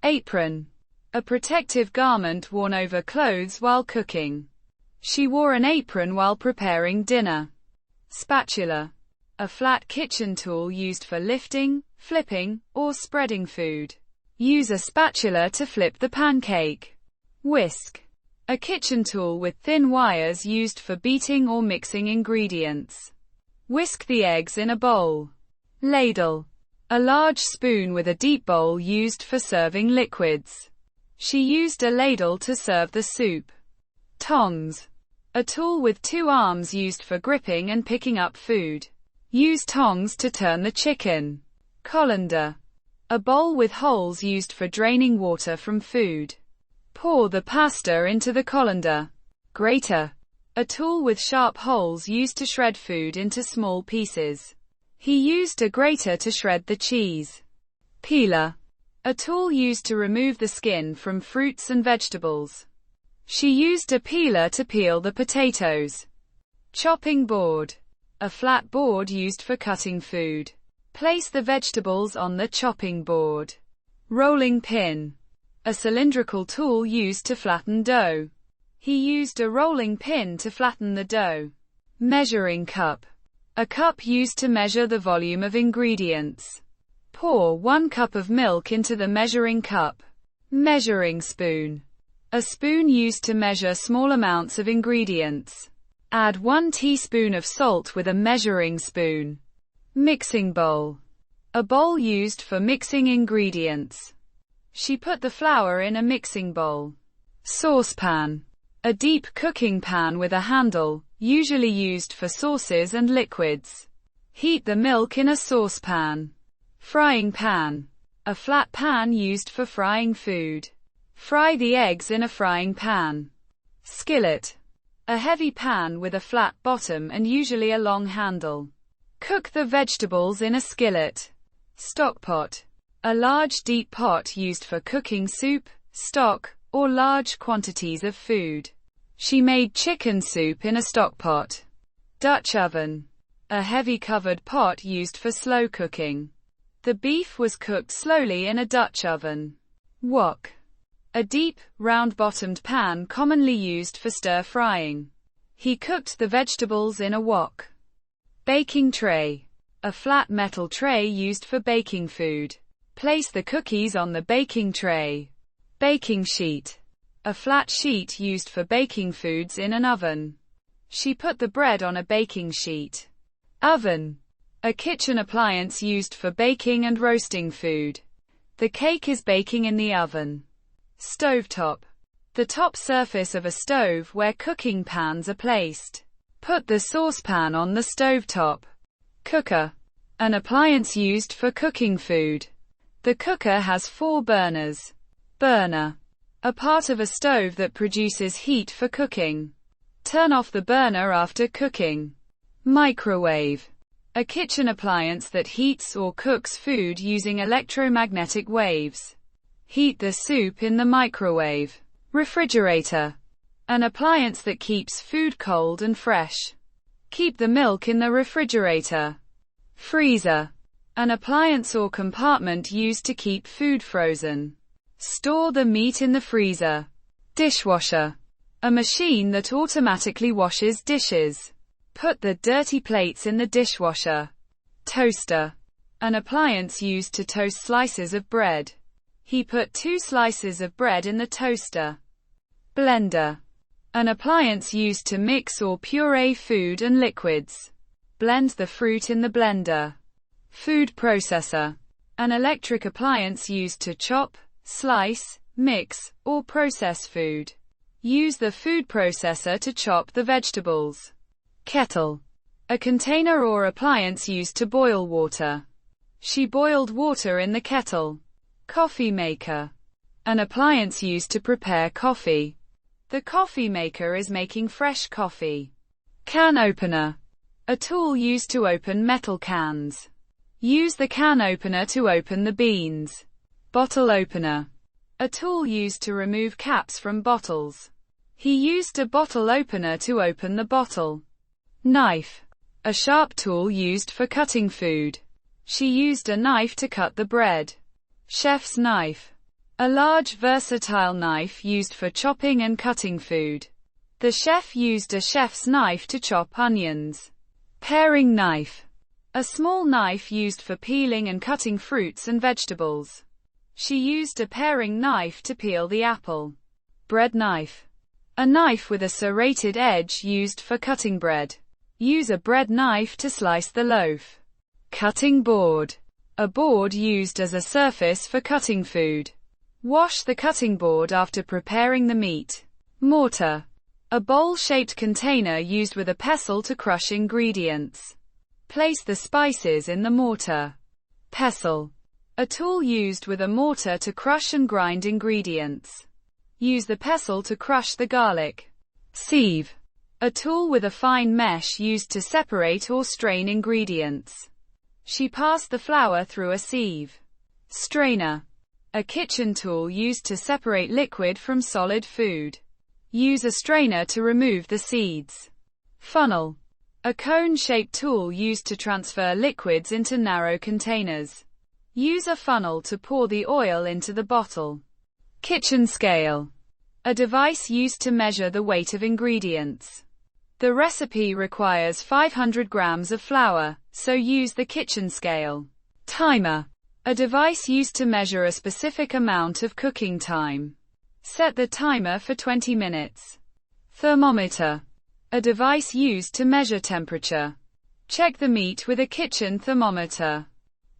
Apron. A protective garment worn over clothes while cooking. She wore an apron while preparing dinner. Spatula. A flat kitchen tool used for lifting, flipping, or spreading food. Use a spatula to flip the pancake. Whisk. A kitchen tool with thin wires used for beating or mixing ingredients. Whisk the eggs in a bowl. Ladle. A large spoon with a deep bowl used for serving liquids. She used a ladle to serve the soup. Tongs. A tool with two arms used for gripping and picking up food. Use tongs to turn the chicken. Colander. A bowl with holes used for draining water from food. Pour the pasta into the colander. Grater. A tool with sharp holes used to shred food into small pieces. He used a grater to shred the cheese. Peeler. A tool used to remove the skin from fruits and vegetables. She used a peeler to peel the potatoes. Chopping board. A flat board used for cutting food. Place the vegetables on the chopping board. Rolling pin. A cylindrical tool used to flatten dough. He used a rolling pin to flatten the dough. Measuring cup. A cup used to measure the volume of ingredients. Pour 1 cup of milk into the measuring cup. Measuring spoon. A spoon used to measure small amounts of ingredients. Add 1 teaspoon of salt with a measuring spoon. Mixing bowl. A bowl used for mixing ingredients. She put the flour in a mixing bowl. Saucepan. A deep cooking pan with a handle, usually used for sauces and liquids. Heat the milk in a saucepan. Frying pan. A flat pan used for frying food. Fry the eggs in a frying pan. Skillet. A heavy pan with a flat bottom and usually a long handle. Cook the vegetables in a skillet. Stockpot. A large deep pot used for cooking soup, stock, or large quantities of food. She made chicken soup in a stockpot. Dutch oven. A heavy covered pot used for slow cooking. The beef was cooked slowly in a Dutch oven. Wok. A deep, round-bottomed pan commonly used for stir-frying. He cooked the vegetables in a wok. Baking tray. A flat metal tray used for baking food. Place the cookies on the baking tray. Baking sheet. A flat sheet used for baking foods in an oven. She put the bread on a baking sheet. Oven. A kitchen appliance used for baking and roasting food. The cake is baking in the oven. Stovetop. The top surface of a stove where cooking pans are placed. Put the saucepan on the stovetop. Cooker. An appliance used for cooking food. The cooker has 4 burners. Burner. A part of a stove that produces heat for cooking. Turn off the burner after cooking. Microwave. A kitchen appliance that heats or cooks food using electromagnetic waves. Heat the soup in the microwave. Refrigerator. An appliance that keeps food cold and fresh. Keep the milk in the refrigerator. Freezer. An appliance or compartment used to keep food frozen. Store the meat in the freezer. Dishwasher. A machine that automatically washes dishes. Put the dirty plates in the dishwasher. Toaster. An appliance used to toast slices of bread. He put 2 slices of bread in the toaster. Blender. An appliance used to mix or puree food and liquids. Blend the fruit in the blender. Food processor. An electric appliance used to chop, slice, mix, or process food. Use the food processor to chop the vegetables. Kettle. A container or appliance used to boil water. She boiled water in the kettle. Coffee maker. An appliance used to prepare coffee. The coffee maker is making fresh coffee. Can opener. A tool used to open metal cans. Use the can opener to open the beans. Bottle opener. A tool used to remove caps from bottles. He used a bottle opener to open the bottle. Knife. A sharp tool used for cutting food. She used a knife to cut the bread. Chef's knife. A large versatile knife used for chopping and cutting food. The chef used a chef's knife to chop onions. Paring knife. A small knife used for peeling and cutting fruits and vegetables. She used a paring knife to peel the apple. Bread knife. A knife with a serrated edge used for cutting bread. Use a bread knife to slice the loaf. Cutting board. A board used as a surface for cutting food. Wash the cutting board after preparing the meat. Mortar. A bowl-shaped container used with a pestle to crush ingredients. Place the spices in the mortar. Pestle. A tool used with a mortar to crush and grind ingredients. Use the pestle to crush the garlic. Sieve. A tool with a fine mesh used to separate or strain ingredients. She passed the flour through a sieve. Strainer. A kitchen tool used to separate liquid from solid food. Use a strainer to remove the seeds. Funnel. A cone-shaped tool used to transfer liquids into narrow containers. Use a funnel to pour the oil into the bottle. Kitchen scale. A device used to measure the weight of ingredients. The recipe requires 500 grams of flour, so use the kitchen scale. Timer. A device used to measure a specific amount of cooking time. Set the timer for 20 minutes. Thermometer. A device used to measure temperature. Check the meat with a kitchen thermometer.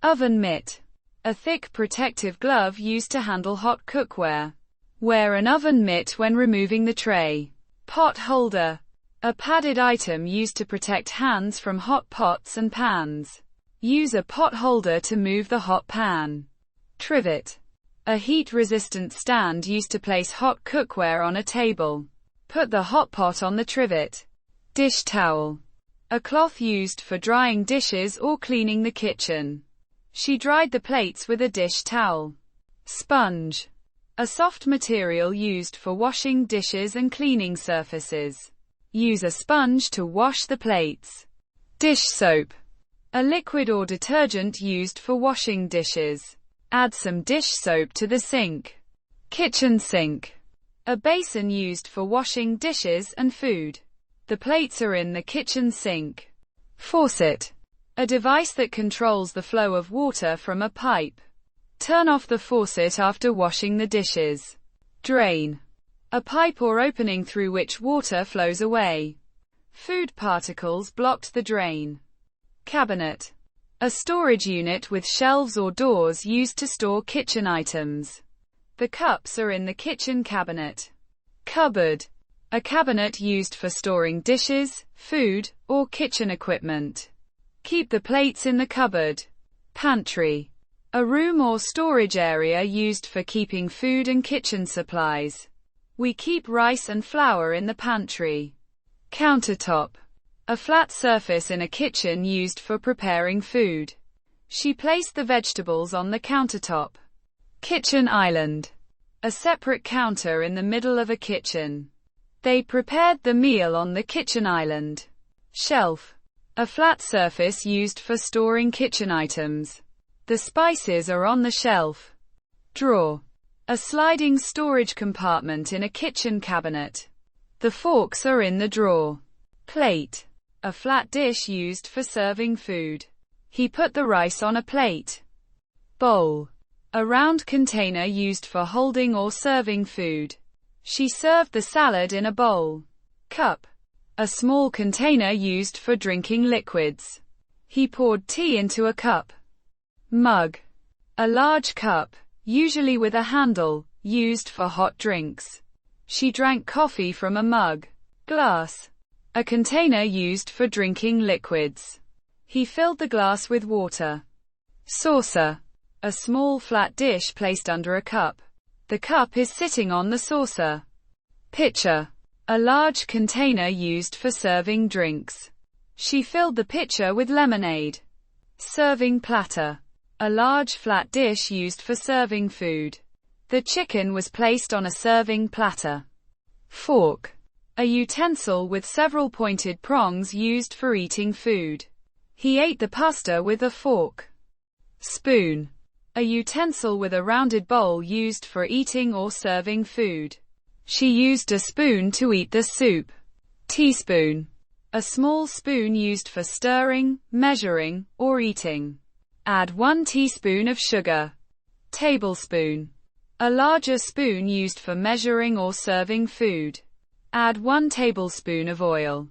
Oven mitt. A thick protective glove used to handle hot cookware. Wear an oven mitt when removing the tray. Pot holder. A padded item used to protect hands from hot pots and pans. Use a pot holder to move the hot pan. Trivet. A heat-resistant stand used to place hot cookware on a table. Put the hot pot on the trivet. Dish towel. A cloth used for drying dishes or cleaning the kitchen. She dried the plates with a dish towel. Sponge. A soft material used for washing dishes and cleaning surfaces. Use a sponge to wash the plates. Dish soap. A liquid or detergent used for washing dishes. Add some dish soap to the sink. Kitchen sink. A basin used for washing dishes and food. The plates are in the kitchen sink. Faucet. A device that controls the flow of water from a pipe. Turn off the faucet after washing the dishes. Drain. A pipe or opening through which water flows away. Food particles blocked the drain. Cabinet. A storage unit with shelves or doors used to store kitchen items. The cups are in the kitchen cabinet. Cupboard. A cabinet used for storing dishes, food, or kitchen equipment. Keep the plates in the cupboard. Pantry. A room or storage area used for keeping food and kitchen supplies. We keep rice and flour in the pantry. Countertop. A flat surface in a kitchen used for preparing food. She placed the vegetables on the countertop. Kitchen island. A separate counter in the middle of a kitchen. They prepared the meal on the kitchen island. Shelf. A flat surface used for storing kitchen items. The spices are on the shelf. Drawer. A sliding storage compartment in a kitchen cabinet. The forks are in the drawer. Plate. A flat dish used for serving food. He put the rice on a plate. Bowl. A round container used for holding or serving food. She served the salad in a bowl. Cup. A small container used for drinking liquids. He poured tea into a cup. Mug. A large cup, usually with a handle, used for hot drinks. She drank coffee from a mug. Glass. A container used for drinking liquids. He filled the glass with water. Saucer. A small flat dish placed under a cup. The cup is sitting on the saucer. Pitcher. A large container used for serving drinks. She filled the pitcher with lemonade. Serving platter. A large flat dish used for serving food. The chicken was placed on a serving platter. Fork. A utensil with several pointed prongs used for eating food. He ate the pasta with a fork. Spoon. A utensil with a rounded bowl used for eating or serving food. She used a spoon to eat the soup. Teaspoon. A small spoon used for stirring, measuring, or eating. Add 1 teaspoon of sugar. Tablespoon. A larger spoon used for measuring or serving food. Add 1 tablespoon of oil.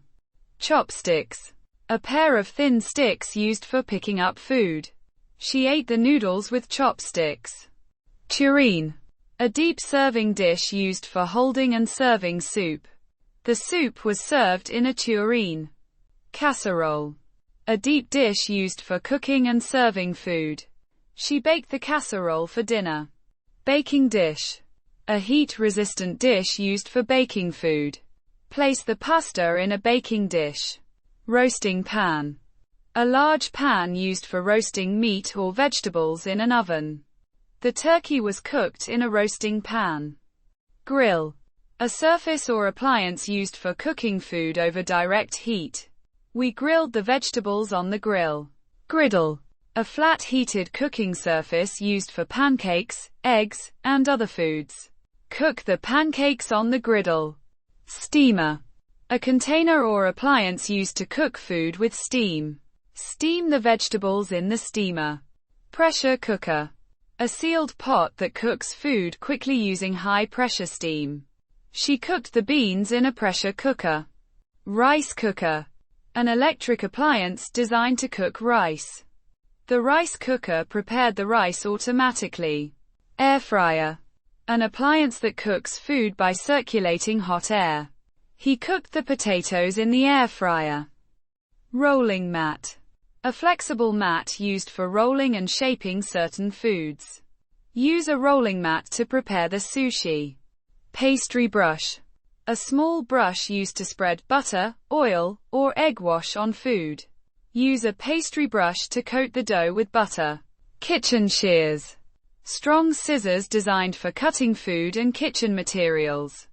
Chopsticks. A pair of thin sticks used for picking up food. She ate the noodles with chopsticks. Tureen. A deep serving dish used for holding and serving soup. The soup was served in a tureen. Casserole. A deep dish used for cooking and serving food. She baked the casserole for dinner. Baking dish. A heat-resistant dish used for baking food. Place the pasta in a baking dish. Roasting pan. A large pan used for roasting meat or vegetables in an oven. The turkey was cooked in a roasting pan. Grill. A surface or appliance used for cooking food over direct heat. We grilled the vegetables on the grill. Griddle. A flat heated cooking surface used for pancakes, eggs, and other foods. Cook the pancakes on the griddle. Steamer. A container or appliance used to cook food with steam. Steam the vegetables in the steamer. Pressure cooker. A sealed pot that cooks food quickly using high-pressure steam. She cooked the beans in a pressure cooker. Rice cooker. An electric appliance designed to cook rice. The rice cooker prepared the rice automatically. Air fryer. An appliance that cooks food by circulating hot air. He cooked the potatoes in the air fryer. Rolling mat. A flexible mat used for rolling and shaping certain foods. Use a rolling mat to prepare the sushi. Pastry brush. A small brush used to spread butter, oil, or egg wash on food. Use a pastry brush to coat the dough with butter. Kitchen shears. Strong scissors designed for cutting food and kitchen materials.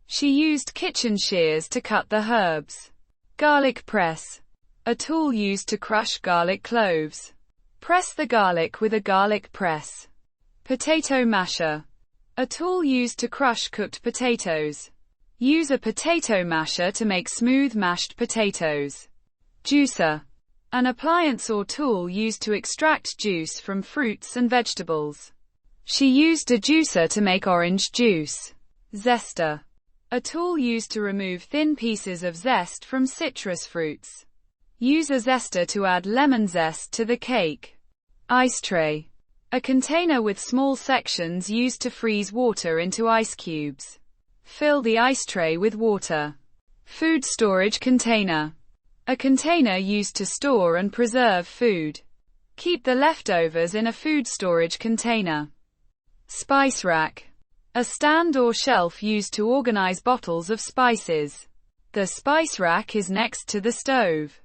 She used kitchen shears to cut the herbs. Garlic press. A tool used to crush garlic cloves. Press the garlic with a garlic press. Potato masher. A tool used to crush cooked potatoes. Use a potato masher to make smooth mashed potatoes. Juicer. An appliance or tool used to extract juice from fruits and vegetables. She used a juicer to make orange juice. Zester. A tool used to remove thin pieces of zest from citrus fruits. Use a zester to add lemon zest to the cake. Ice tray. A container with small sections used to freeze water into ice cubes. Fill the ice tray with water. Food storage container. A container used to store and preserve food. Keep the leftovers in a food storage container. Spice rack. A stand or shelf used to organize bottles of spices. The spice rack is next to the stove.